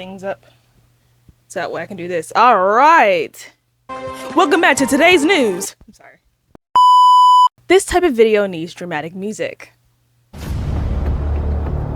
things up so that way I can do this. All right. Welcome back to today's news. I'm sorry. This type of video needs dramatic music.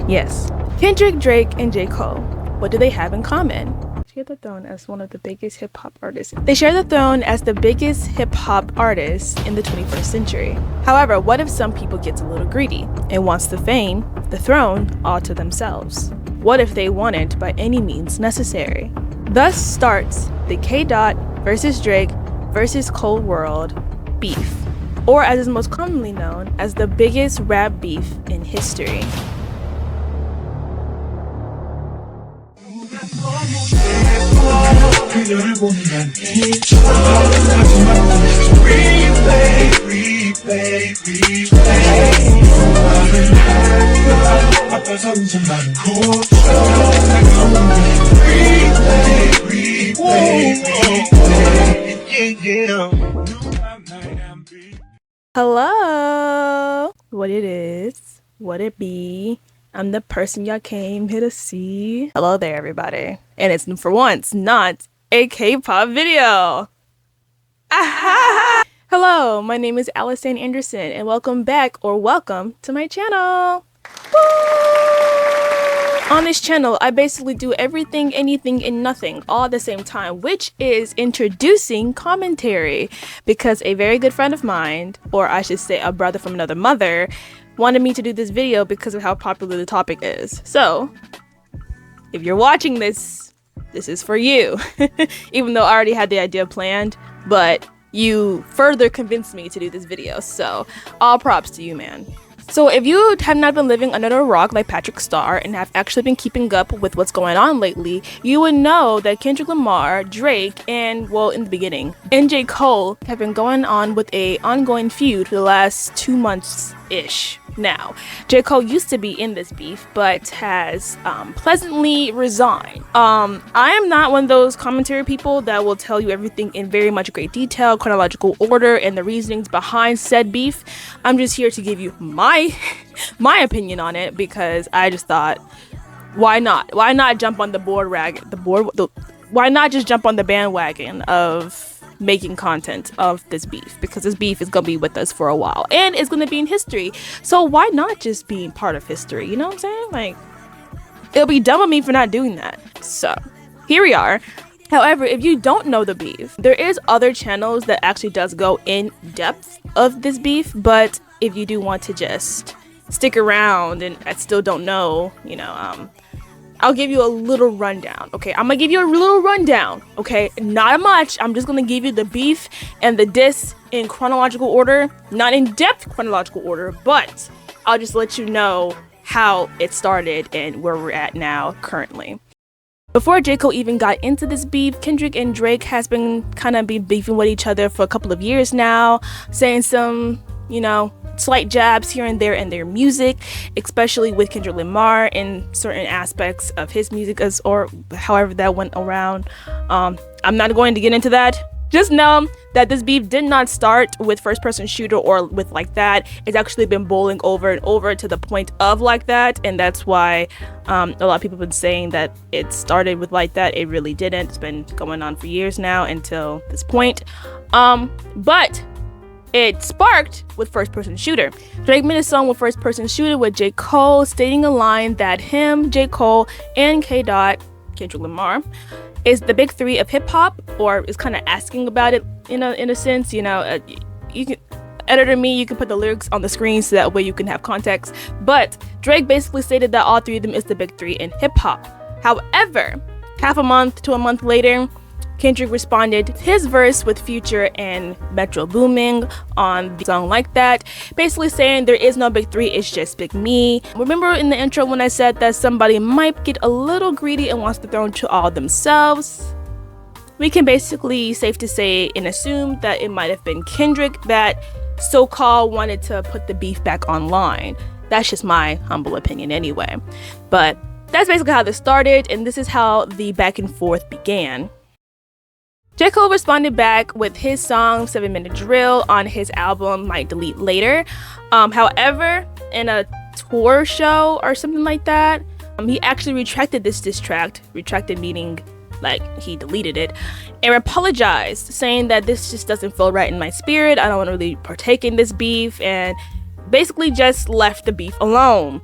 Yes. Kendrick, Drake, and J. Cole. What do they have in common? Share the throne as one of the biggest hip-hop artists. They share the throne as the biggest hip-hop artists in the 21st century. However, what if some people gets a little greedy and wants the fame, the throne, all to themselves? What if they want it by any means necessary? Thus starts the K-Dot versus Drake versus Cole world beef, or as is most commonly known as the biggest rap beef in history. Hello, what it is, what it be. I'm the person y'all came here to see. Hello there, everybody. And it's for once not a K-pop video. Hello, my name is Allison Anderson, and welcome back or welcome to my channel. Woo! On this channel, I basically do everything, anything, and nothing all at the same time, which is introducing commentary, because a very good friend of mine, or I should say a brother from another mother, wanted me to do this video because of how popular the topic is. So, if you're watching this, this is for you. Even though I already had the idea planned, but you further convinced me to do this video, so all props to you, man. So if you have not been living under a rock like Patrick Starr and have actually been keeping up with what's going on lately, you would know that Kendrick Lamar, Drake, and, well, in the beginning, and J. Cole have been going on with a ongoing feud for the last 2 months-ish. Now, J. Cole used to be in this beef, but has pleasantly resigned. I am not one of those commentary people that will tell you everything in very much great detail, chronological order, and the reasonings behind said beef. I'm just here to give you my opinion on it, because I just thought, why not? Why not jump on why not just jump on the bandwagon of making content of this beef, because this beef is gonna be with us for a while and it's gonna be in history, so why not just being part of history, you know what I'm saying? Like, it'll be dumb of me for not doing that. So here we are. However, if you don't know the beef, there is other channels that actually does go in depth of this beef, but if you do want to just stick around and I still don't know, you know, I'll give you a little rundown, okay? I'm gonna give you a little rundown, okay? Not much. I'm just gonna give you the beef and the diss in chronological order. Not in depth chronological order, but I'll just let you know how it started and where we're at now currently. Before J. Cole even got into this beef, Kendrick and Drake has been kind of beefing with each other for a couple of years now, saying some, you know, slight jabs here and there in their music, especially with Kendrick Lamar in certain aspects of his music, or however that went around. I'm not going to get into that. Just know that this beef did not start with first person shooter or with like that. It's actually been bowling over and over to the point of like that, and that's why a lot of people have been saying that it started with like that. It really didn't. It's been going on for years now until this point. But it sparked with first person shooter. Drake made a song with first person shooter with J. Cole, stating a line that him, J. Cole, and K-Dot, Kendrick Lamar, is the big three of hip hop, or is kind of asking about it in a sense. You know, you can, editor me, you can put the lyrics on the screen so that way you can have context. But Drake basically stated that all three of them is the big three in hip hop. However, half a month to a month later, Kendrick responded his verse with Future and Metro Booming on the song Like That, basically saying there is no big three, it's just Big Me. Remember in the intro when I said that somebody might get a little greedy and wants the throne to all themselves? We can basically safe to say and assume that it might have been Kendrick that so-called wanted to put the beef back online. That's just my humble opinion anyway. But that's basically how this started, and this is how the back and forth began. J. Cole responded back with his song 7 Minute Drill on his album Might Delete Later. However, in a tour show or something like that, He actually retracted this diss track, retracted meaning like he deleted it, and apologized, saying that this just doesn't feel right in my spirit. I don't want to really partake in this beef, and basically just left the beef alone.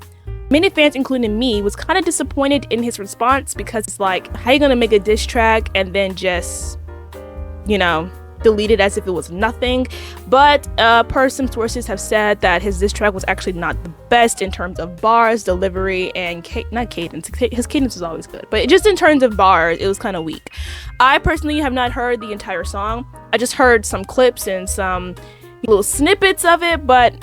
Many fans, including me, was kind of disappointed in his response because it's like, how you gonna make a diss track and then just, you know, delete it as if it was nothing? But per some sources have said that his diss track was actually not the best in terms of bars, delivery, and not cadence. His cadence was always good, but just in terms of bars, it was kind of weak. I personally have not heard the entire song. I just heard some clips and some little snippets of it, but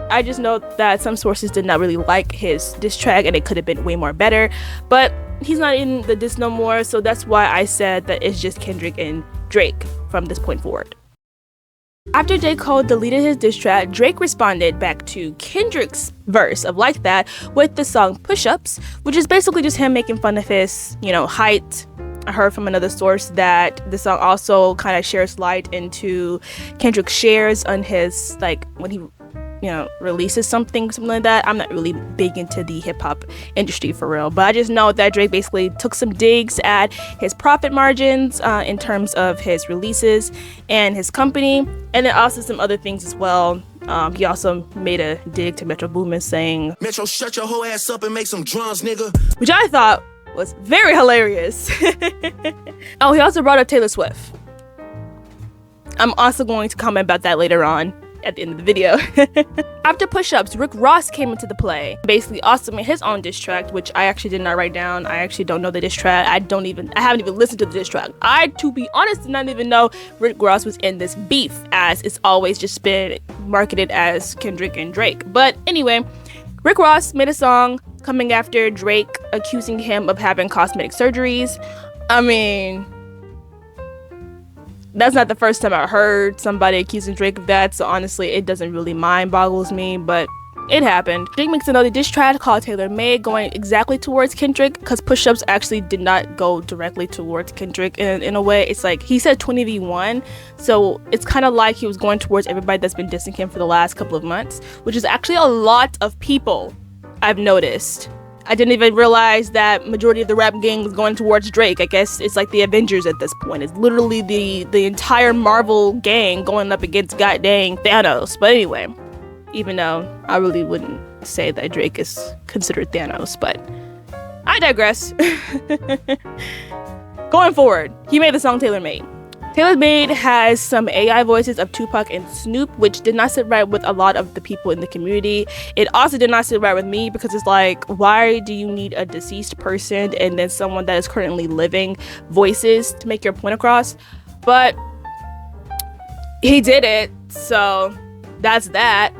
I just know that some sources did not really like his diss track and it could have been way more better, but he's not in the diss no more, so that's why I said that it's just Kendrick and Drake from this point forward. After J. Cole deleted his diss track, Drake responded back to Kendrick's verse of Like That with the song Push-Ups, which is basically just him making fun of his, height. I heard from another source that the song also kind of shares light into Kendrick shares on his, when he releases something like that. I'm not really big into the hip-hop industry for real, but I just know that Drake basically took some digs at his profit margins in terms of his releases and his company, and then also some other things as well. He also made a dig to Metro Boomin, saying, "Metro, shut your whole ass up and make some drums, nigga," which I thought was very hilarious. Oh, he also brought up Taylor Swift. I'm also going to comment about that later on at the end of the video. After Push-Ups, Rick Ross came into the play, basically also made his own diss track, which I actually did not write down. I actually don't know the diss track. I haven't even listened to the diss track. To be honest, did not even know Rick Ross was in this beef, as it's always just been marketed as Kendrick and Drake. But anyway, Rick Ross made a song coming after Drake, accusing him of having cosmetic surgeries. I mean, that's not the first time I heard somebody accusing Drake of that, so honestly, it doesn't really boggles me, but it happened. Drake makes another diss track called Taylor Made, going exactly towards Kendrick, because Push-Ups actually did not go directly towards Kendrick. In a way, it's like, he said 20v1, so it's kind of like he was going towards everybody that's been dissing him for the last couple of months, which is actually a lot of people, I've noticed. I didn't even realize that majority of the rap gang was going towards Drake. I guess it's like the Avengers at this point. It's literally the entire Marvel gang going up against goddamn Thanos. But anyway, even though I really wouldn't say that Drake is considered Thanos, but I digress. Going forward, he made the song Taylor Made. Taylor Made has some AI voices of Tupac and Snoop, which did not sit right with a lot of the people in the community. It also did not sit right with me, because it's like, why do you need a deceased person and then someone that is currently living voices to make your point across? But he did it, so that's that.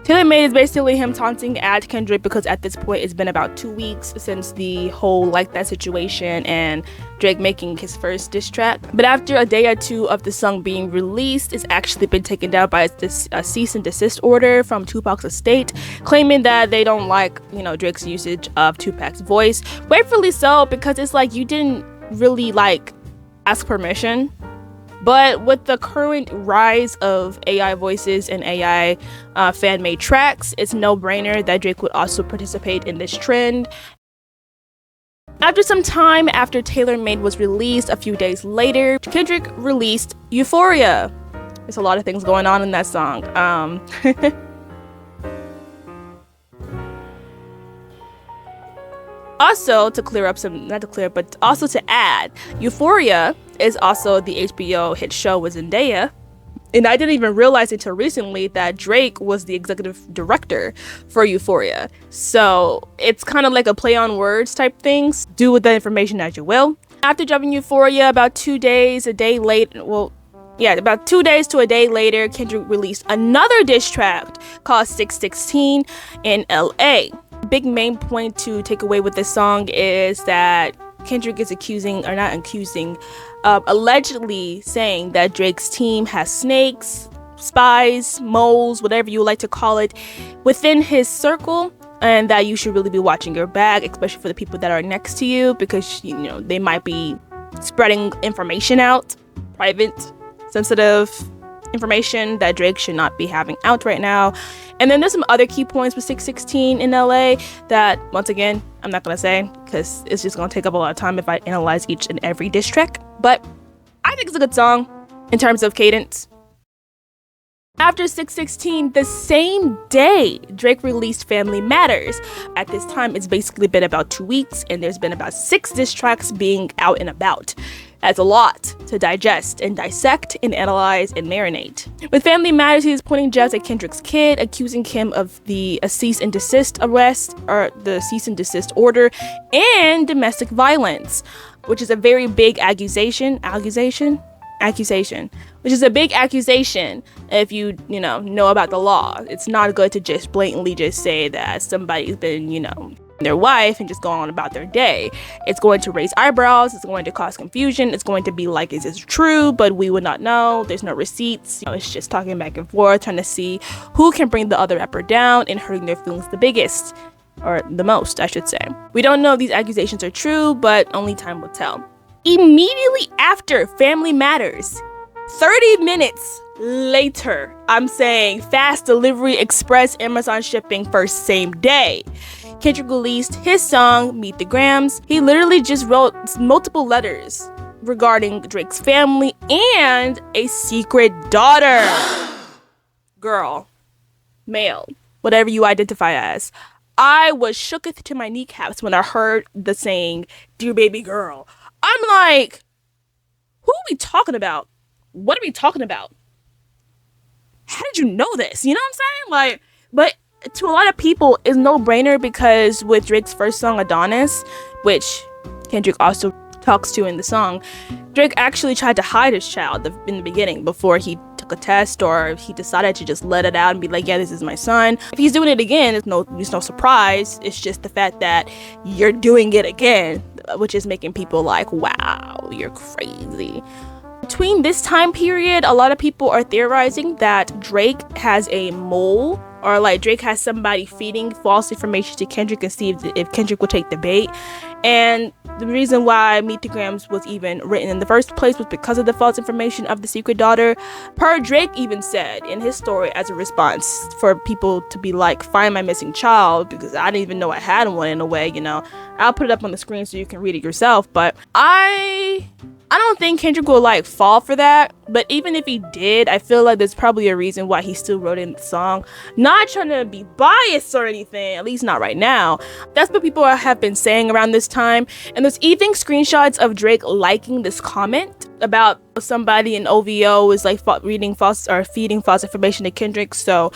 Taylor Made is basically him taunting at Kendrick, because at this point it's been about 2 weeks since the whole Like That situation and Drake making his first diss track. But after a day or two of the song being released, it's actually been taken down by a cease and desist order from Tupac's estate, claiming that they don't like, Drake's usage of Tupac's voice. Rightfully so, because it's like, you didn't really ask permission. But with the current rise of AI voices and AI fan-made tracks, it's no-brainer that Drake would also participate in this trend. After some time after Taylor Made was released, a few days later, Kendrick released Euphoria. There's a lot of things going on in that song. Also, to add, Euphoria is also the HBO hit show with Zendaya. And I didn't even realize until recently that Drake was the executive director for Euphoria. So it's kind of like a play on words type things. Do with that information as you will. After dropping Euphoria, about 2 days to a day later, Kendrick released another diss track called 616 in LA. Big main point to take away with this song is that Kendrick is allegedly saying that Drake's team has snakes, spies, moles, whatever you like to call it, within his circle, and that you should really be watching your back, especially for the people that are next to you, because they might be spreading information out, private, sensitive, information that Drake should not be having out right now. And then there's some other key points with 616 in LA that, once again, I'm not gonna say because it's just gonna take up a lot of time if I analyze each and every diss track. But I think it's a good song in terms of cadence. After 616, the same day, Drake released Family Matters. At this time, it's basically been about 2 weeks, and there's been about 6 diss tracks being out and about. That's a lot to digest and dissect and analyze and marinate. With Family Matters, he is pointing jabs at Kendrick's kid, accusing him of a cease and desist arrest, or the cease and desist order, and domestic violence, which is a very big accusation, which is a big accusation if you know about the law. It's not good to just blatantly just say that somebody's been, their wife and just go on about their day. It's going to raise eyebrows, it's going to cause confusion, it's going to be like, is this true? But we would not know, there's no receipts. It's just talking back and forth, trying to see who can bring the other rapper down and hurting their feelings the biggest, or the most, I should say. We don't know if these accusations are true, but only time will tell. Immediately after Family Matters, 30 minutes later, I'm saying fast delivery, express, Amazon shipping, first same day, Kendrick released his song, Meet the Grams. He literally just wrote multiple letters regarding Drake's family and a secret daughter. Girl, male, whatever you identify as. I was shooketh to my kneecaps when I heard the saying, dear baby girl. I'm like, who are we talking about? What are we talking about? How did you know this? You know what I'm saying? But to a lot of people, it's no brainer because with Drake's first song, Adonis, which Kendrick also talks to in the song, Drake actually tried to hide his child in the beginning before he took a test, or he decided to just let it out and be like, yeah, this is my son. If he's doing it again, it's no surprise. It's just the fact that you're doing it again, which is making people like, wow, you're crazy. Between this time period, a lot of people are theorizing that Drake has a mole, or like Drake has somebody feeding false information to Kendrick and see if Kendrick will take the bait. And the reason why Meet the Grams was even written in the first place was because of the false information of the secret daughter. Per Drake even said in his story as a response for people to be like, find my missing child, because I didn't even know I had one in a way, I'll put it up on the screen so you can read it yourself. But I don't think Kendrick will like fall for that, but even if he did, I feel like there's probably a reason why he still wrote in the song. Not trying to be biased or anything, at least not right now. That's what people have been saying around this time. And there's even screenshots of Drake liking this comment about somebody in OVO is like reading false or feeding false information to Kendrick. So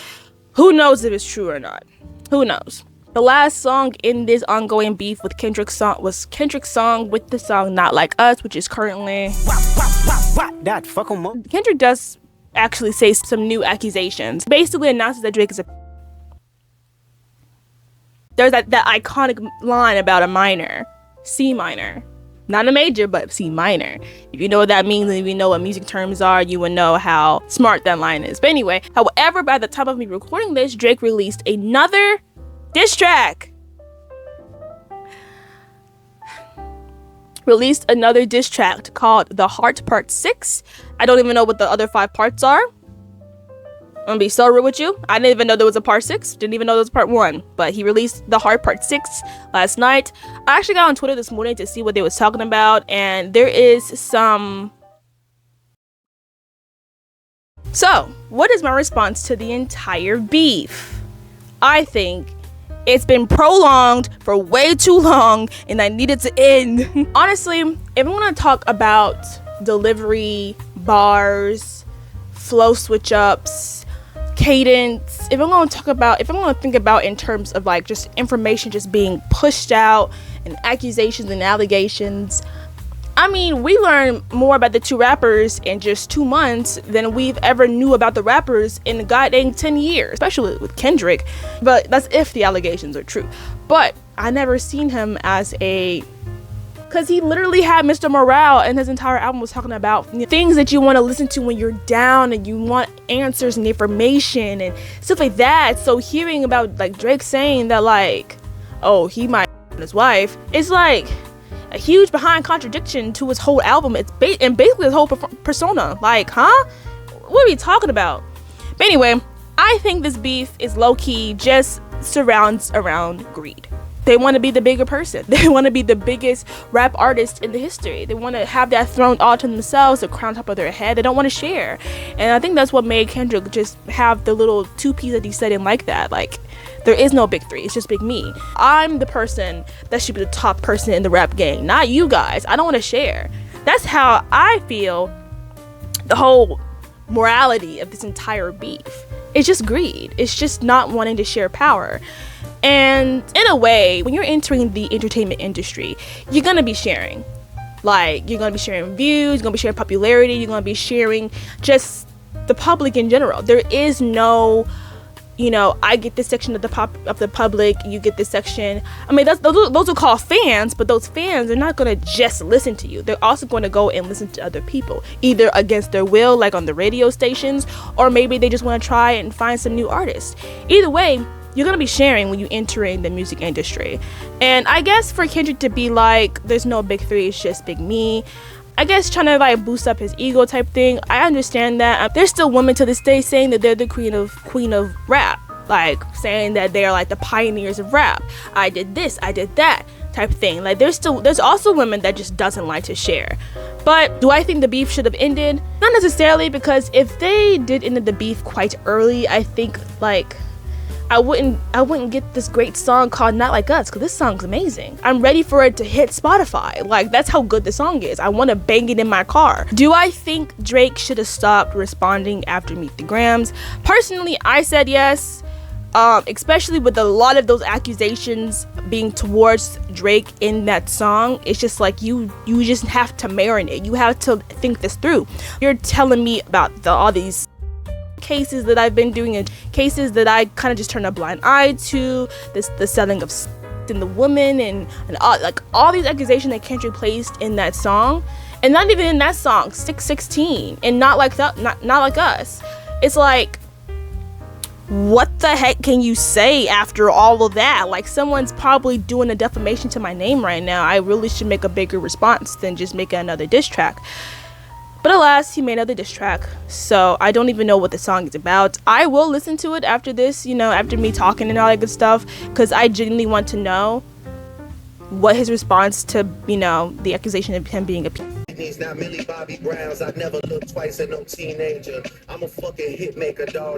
who knows if it's true or not? Who knows? The last song in this ongoing beef with Kendrick's song was Kendrick's song with the song Not Like Us, which is currently... Kendrick does actually say some new accusations. Basically announces that Drake is a... There's that iconic line about a minor. C minor. Not a major, but C minor. If you know what that means and if you know what music terms are, you would know how smart that line is. But anyway, however, by the time of me recording this, Drake released another diss track. Released another diss track called The Heart Part 6. I don't even know what the other 5 parts are. I'm gonna be so real with you. I didn't even know there was a part 6. Didn't even know there was part 1. But he released The Heart Part 6 last night. I actually got on Twitter this morning to see what they was talking about. And there is some... So, what is my response to the entire beef? I think it's been prolonged for way too long and I need it to end. Honestly, if I want to talk about delivery, bars, flow switch ups, cadence, if I'm going to think about in terms of like just information just being pushed out and accusations and allegations, I mean, we learned more about the two rappers in just 2 months than we've ever knew about the rappers in a goddamn 10 years, especially with Kendrick. But that's if the allegations are true. But I never seen him as because he literally had Mr. Morale, and his entire album was talking about things that you want to listen to when you're down and you want answers and information and stuff like that. So hearing about like Drake saying that like, oh, he might his wife, it's like a huge behind contradiction to his whole album. It's and basically his whole persona. Like, huh? what are we talking about? But anyway, I think this beef is low-key just surrounds around greed. They want to be the bigger person. They want to be the biggest rap artist in the history. They want to have that throne all to themselves, the crown top of their head. They don't want to share. And I think that's what made Kendrick just have the little two-piece that he said in like that. Like, there is no big three. It's just big me. I'm the person that should be the top person in the rap game, not you guys. I don't want to share. That's how I feel the whole morality of this entire beef. It's just greed. It's just not wanting to share power. And in a way, when you're entering the entertainment industry, you're gonna be sharing. Like, you're gonna be sharing views, you're gonna be sharing popularity, you're gonna be sharing just the public in general. There is no, you know, I get this section of the public, you get this section. I mean, those are called fans, but those fans are not gonna just listen to you. They're also going to go and listen to other people, either against their will, like on the radio stations, or maybe they just want to try and find some new artists. Either way, you're gonna be sharing when you entering the music industry. And I guess for Kendrick to be like, there's no big three, it's just big me, I guess trying to like boost up his ego type thing, I understand that. There's still women to this day saying that they're the queen of rap, like saying that they're like the pioneers of rap. I did this, I did that type thing. Like there's also women that just doesn't like to share. But do I think the beef should have ended? Not necessarily, because if they did end the beef quite early, I think like I wouldn't get this great song called Not Like Us, because this song's amazing. I'm ready for it to hit Spotify. Like, that's how good the song is. I want to bang it in my car. Do I think Drake should have stopped responding after Meet the Grams? Personally, I said yes, especially with a lot of those accusations being towards Drake in that song. It's just like you just have to marinate. You have to think this through. You're telling me about all these cases that I've been doing, and cases that I kind of just turn a blind eye to, the selling of in the woman and all these accusations that Kendrick placed in that song, and not even in that song, 616 and not like us. It's like, what the heck can you say after all of that? Like, someone's probably doing a defamation to my name right now. I really should make a bigger response than just making another diss track. But alas, he made another diss track, so I don't even know what the song is about. I will listen to it after this, you know, after me talking and all that good stuff, because I genuinely want to know what his response to, you know, the accusation of him being a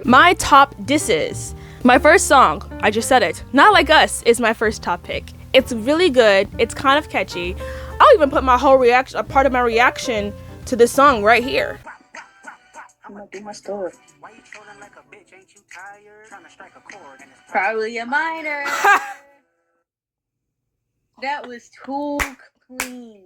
My top disses. My first song, I just said it, Not Like Us, is my first top pick. It's really good. It's kind of catchy. I'll even put my whole reaction, a part of my reaction to this song right here. I'm gonna do my story. Why you trolling like a bitch? Ain't you tired? Trying to strike a chord and it's probably a minor. That was too clean.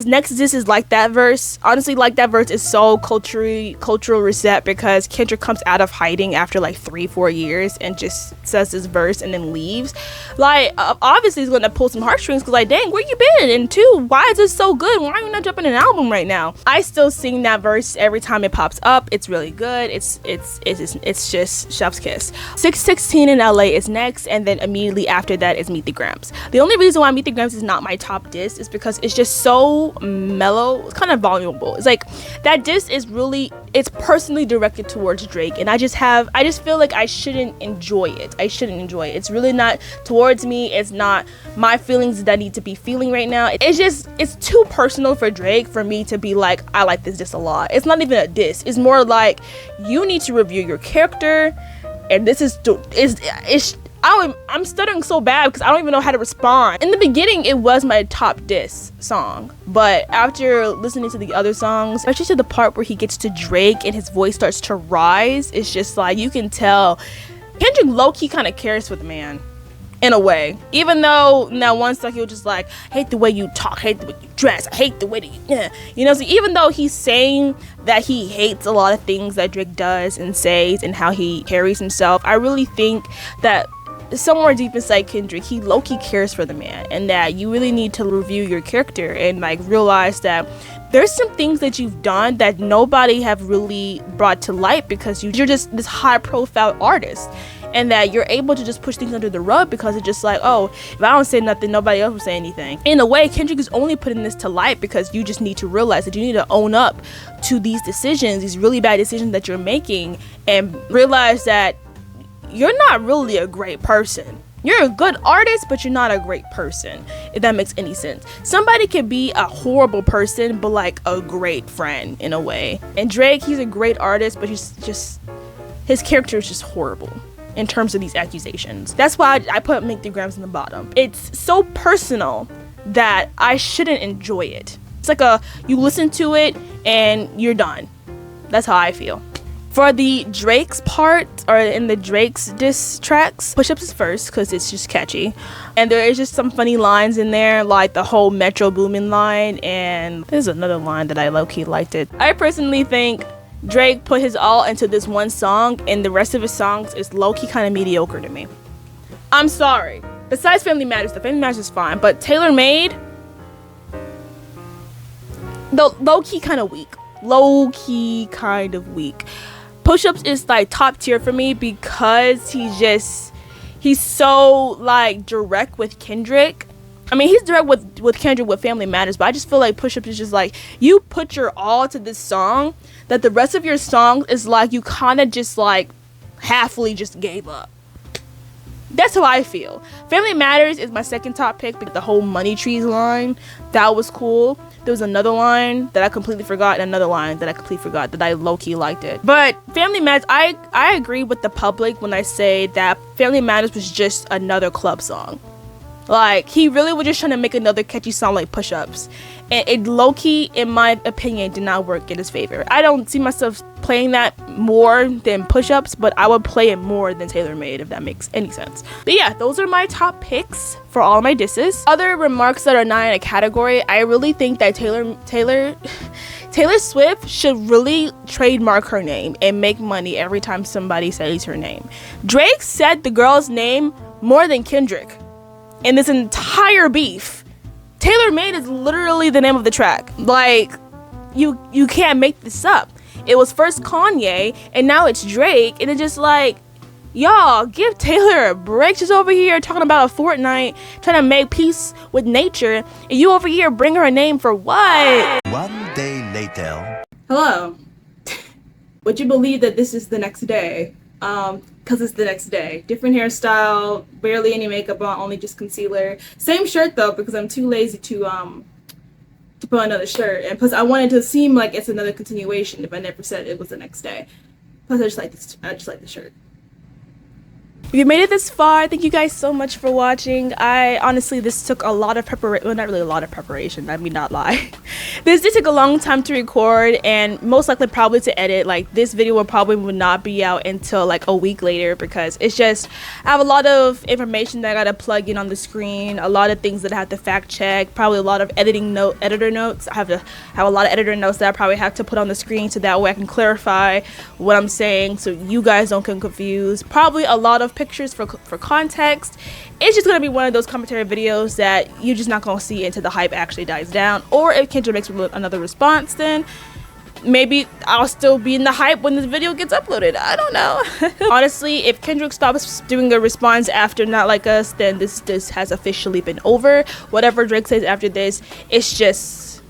Next diss is Like That verse. Honestly, Like That verse is so cultural reset, because Kendrick comes out of hiding after like 3-4 years and just says this verse and then leaves. Like, obviously he's gonna pull some heartstrings, because like, dang, where you been? And two, why is this so good? Why are you not dropping an album right now? I still sing that verse every time it pops up. It's really good. It's just chef's kiss. 616 in LA is next, and then immediately after that is Meet the Grams. The only reason why Meet the Grams is not my top diss is because it's just so mellow. It's kind of vulnerable. It's like, that diss is really, it's personally directed towards Drake, and I just feel like I shouldn't enjoy it. It's really not towards me. It's not my feelings that I need to be feeling right now. It's too personal for Drake for me to be like, I like this diss a lot. It's not even a diss. It's more like, you need to review your character, and this is I'm stuttering so bad because I don't even know how to respond. In the beginning, it was my top diss song, but after listening to the other songs, especially to the part where he gets to Drake and his voice starts to rise, it's just like, you can tell Kendrick low-key kind of cares for the man, in a way. Even though in that one song he was just like, hate the way you talk, hate the way you dress, I hate the way that you know, so even though he's saying that he hates a lot of things that Drake does and says and how he carries himself, I really think that somewhere deep inside Kendrick, he low-key cares for the man, and that you really need to review your character and like realize that there's some things that you've done that nobody have really brought to light, because you're just this high-profile artist, and that you're able to just push things under the rug because it's just like, oh, if I don't say nothing, nobody else will say anything. In a way, Kendrick is only putting this to light because you just need to realize that you need to own up to these decisions, these really bad decisions that you're making, and realize that you're not really a great person. You're a good artist, but you're not a great person, if that makes any sense. Somebody can be a horrible person, but like a great friend in a way. And Drake, he's a great artist, but his character is just horrible in terms of these accusations. That's why I put Make 3 Grams in the bottom. It's so personal that I shouldn't enjoy it. It's like you listen to it and you're done. That's how I feel. For the Drake's part, or in the Drake's diss tracks, Push Ups is first because it's just catchy. And there is just some funny lines in there, like the whole Metro Boomin line, and there's another line that I low-key liked it. I personally think Drake put his all into this one song, and the rest of his songs is low-key kind of mediocre to me. I'm sorry. Besides Family Matters, the Family Matters is fine, but Tailor Made, the low-key kind of weak. Low-key kind of weak. Push Ups is like top tier for me because he's so like direct with Kendrick. I mean, he's direct with Kendrick with Family Matters, but I just feel like Push Ups is just like, you put your all to this song that the rest of your song is like you kind of just like halfly just gave up. That's how I feel. Family Matters is my second top pick, but the whole Money Trees line, that was cool. There was another line that I completely forgot, and another line that I completely forgot that I low-key liked it. But Family Matters, I agree with the public when I say that Family Matters was just another club song. Like, he really was just trying to make another catchy song like Push Ups. And it low-key, in my opinion, did not work in his favor. I don't see myself playing that more than Push Ups, but I would play it more than Tailor Made, if that makes any sense. But yeah, those are my top picks for all my disses. Other remarks that are not in a category, I really think that Taylor Swift should really trademark her name and make money every time somebody says her name. Drake said the girl's name more than Kendrick in this entire beef. Tailor Made is literally the name of the track. Like, you can't make this up. It was first Kanye, and now it's Drake, and it's just like, y'all, give Taylor a break. She's over here talking about a Fortnite, trying to make peace with nature, and you over here bring her a name for what? One day later. Hello. Would you believe that this is the next day? Because it's the next day. Different hairstyle, barely any makeup on, only just concealer. Same shirt though, because I'm too lazy to put on another shirt. And plus I wanted to seem like it's another continuation if I never said it was the next day. Plus I just like the shirt. If you made it this far, thank you guys so much for watching. Honestly, this took a lot of preparation. Well, not really a lot of preparation, let me not lie. This did take a long time to record and most likely probably to edit. Like, this video would not be out until like a week later because it's just, I have a lot of information that I gotta plug in on the screen, a lot of things that I have to fact check, probably a lot of editor notes. I have a lot of editor notes that I probably have to put on the screen so that way I can clarify what I'm saying so you guys don't get confused. Probably a lot of pictures for context. It's just gonna be one of those commentary videos that you're just not gonna see until the hype actually dies down, or if Kendrick makes another response, then maybe I'll still be in the hype when this video gets uploaded. I don't know. Honestly, if Kendrick stops doing a response after Not Like Us, then this has officially been over. Whatever Drake says after this, it's just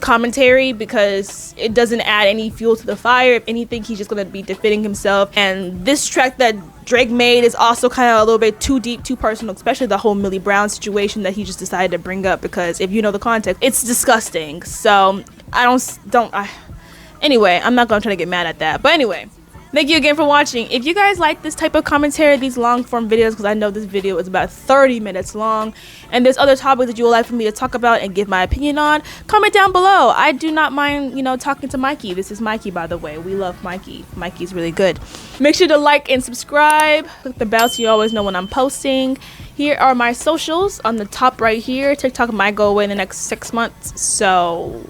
commentary because it doesn't add any fuel to the fire. If anything, he's just gonna be defending himself. And this track that Drake made is also kind of a little bit too deep, too personal, especially the whole Millie Brown situation that he just decided to bring up, because if you know the context, it's disgusting. So anyway, I'm not gonna try to get mad at that. But anyway, thank you again for watching. If you guys like this type of commentary, these long form videos, because I know this video is about 30 minutes long, and there's other topics that you would like for me to talk about and give my opinion on, comment down below. I do not mind, talking to Mikey. This is Mikey, by the way. We love Mikey. Mikey's really good. Make sure to like and subscribe. Click the bell so you always know when I'm posting. Here are my socials on the top right here. TikTok might go away in the next 6 months, so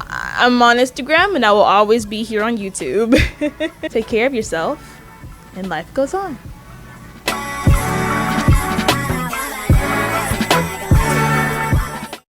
I'm on Instagram, and I will always be here on YouTube. Take care of yourself, and life goes on.